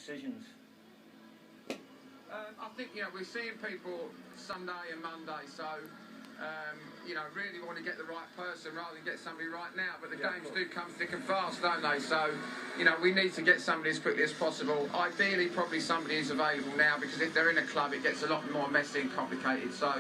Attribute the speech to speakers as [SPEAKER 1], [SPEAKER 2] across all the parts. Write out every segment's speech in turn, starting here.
[SPEAKER 1] decisions?
[SPEAKER 2] I think, we're seeing people Sunday and Monday, so, really want to get the right person rather than get somebody right now. But the games do come thick and fast, don't they? So, we need to get somebody as quickly as possible. Ideally, probably somebody who's available now, because if they're in a club, it gets a lot more messy and complicated. So,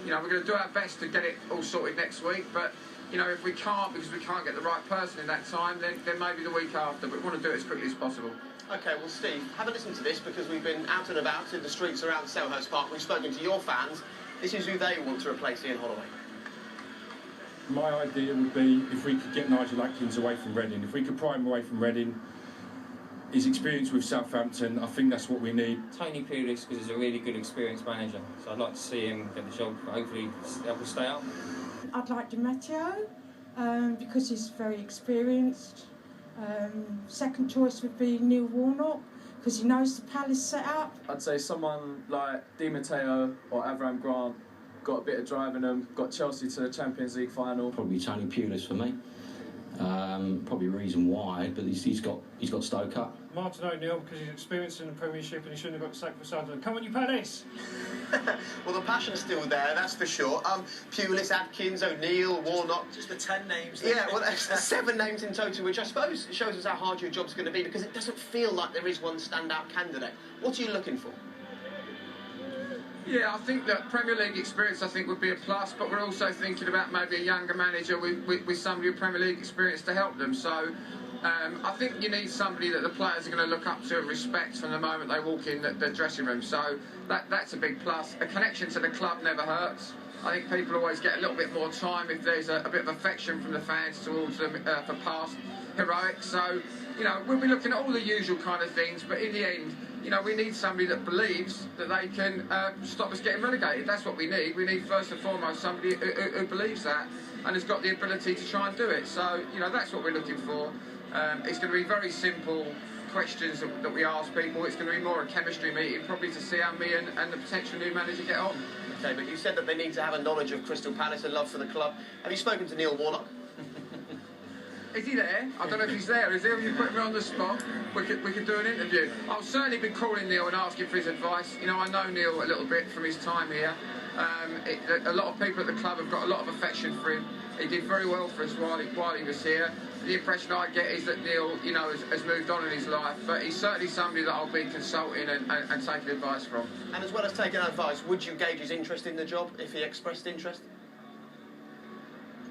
[SPEAKER 2] we're going to do our best to get it all sorted next week. But, if we can't, because we can't get the right person in that time, then maybe the week after. But we want to do it as quickly as possible.
[SPEAKER 3] OK, well, Steve, have a listen to this, because we've been out and about in the streets around Selhurst Park. We've spoken to your fans. This is who they want to replace Ian Holloway.
[SPEAKER 4] My idea would be if we could get Nigel Atkins away from Reading, if we could pry him away from Reading, his experience with Southampton, I think that's what we need.
[SPEAKER 5] Tony Pulis, because he's a really good experienced manager, so I'd like to see him get the job, hopefully help us stay up.
[SPEAKER 6] I'd like Di Matteo, because he's very experienced. Second choice would be Neil Warnock, because he knows the Palace setup.
[SPEAKER 7] I'd say someone like Di Matteo or Avram Grant, got a bit of drive in them, got Chelsea to the Champions League final.
[SPEAKER 8] Probably Tony Pulis for me. Probably a reason why, but he's got Stoke up.
[SPEAKER 9] Martin O'Neill, because he's experienced in the Premiership and he shouldn't have got sacked for Sunderland. Come on, you Palace!
[SPEAKER 3] Well, the passion's still there, that's for sure. Pulis, Atkins, O'Neill, Warnock.
[SPEAKER 1] Just the 10 names.
[SPEAKER 3] Yeah, well, there's 7 names in total, which I suppose shows us how hard your job's going to be, because it doesn't feel like there is one standout candidate. What are you looking for?
[SPEAKER 2] Yeah, I think that Premier League experience, would be a plus, but we're also thinking about maybe a younger manager with somebody with Premier League experience to help them. So I think you need somebody that the players are going to look up to and respect from the moment they walk in the dressing room. So that's a big plus. A connection to the club never hurts. I think people always get a little bit more time if there's a bit of affection from the fans towards them for past heroics. So, we'll be looking at all the usual kind of things, but in the end, we need somebody that believes that they can stop us getting relegated. That's what we need. We need, first and foremost, somebody who believes that and has got the ability to try and do it. So, that's what we're looking for. It's going to be very simple questions that we ask people. It's going to be more a chemistry meeting, probably to see how me and the potential new manager get on.
[SPEAKER 3] OK, but you said that they need to have a knowledge of Crystal Palace and love for the club. Have you spoken to Neil Warnock?
[SPEAKER 2] Is he there? I don't know if he's there. Is he? If you put me on the spot, we could do an interview. I've certainly been calling Neil and asking for his advice. I know Neil a little bit from his time here. A lot of people at the club have got a lot of affection for him. He did very well for us while he was here. The impression I get is that Neil, has moved on in his life, but he's certainly somebody that I'll be consulting and taking advice from.
[SPEAKER 3] And as well as taking advice, would you gauge his interest in the job if he expressed interest?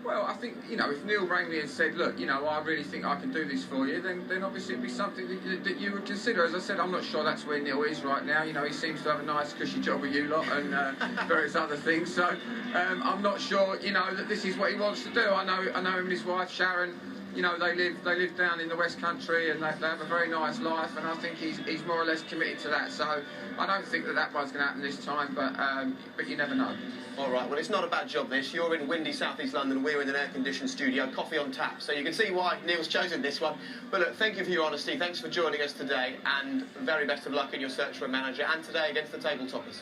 [SPEAKER 2] Well, I think, if Neil rang me and said, look, I really think I can do this for you, then obviously it'd be something that you would consider. As I said, I'm not sure that's where Neil is right now. He seems to have a nice, cushy job with you lot and various other things. So I'm not sure, that this is what he wants to do. I know him and his wife, Sharon. They live down in the West Country and they have a very nice life, and I think he's more or less committed to that. So I don't think that one's going to happen this time, but you never know.
[SPEAKER 3] All right, well, it's not a bad job, this. You're in windy South East London, we're in an air-conditioned studio, coffee on tap, so you can see why Neil's chosen this one. But look, thank you for your honesty, thanks for joining us today, and very best of luck in your search for a manager, and today against the table toppers.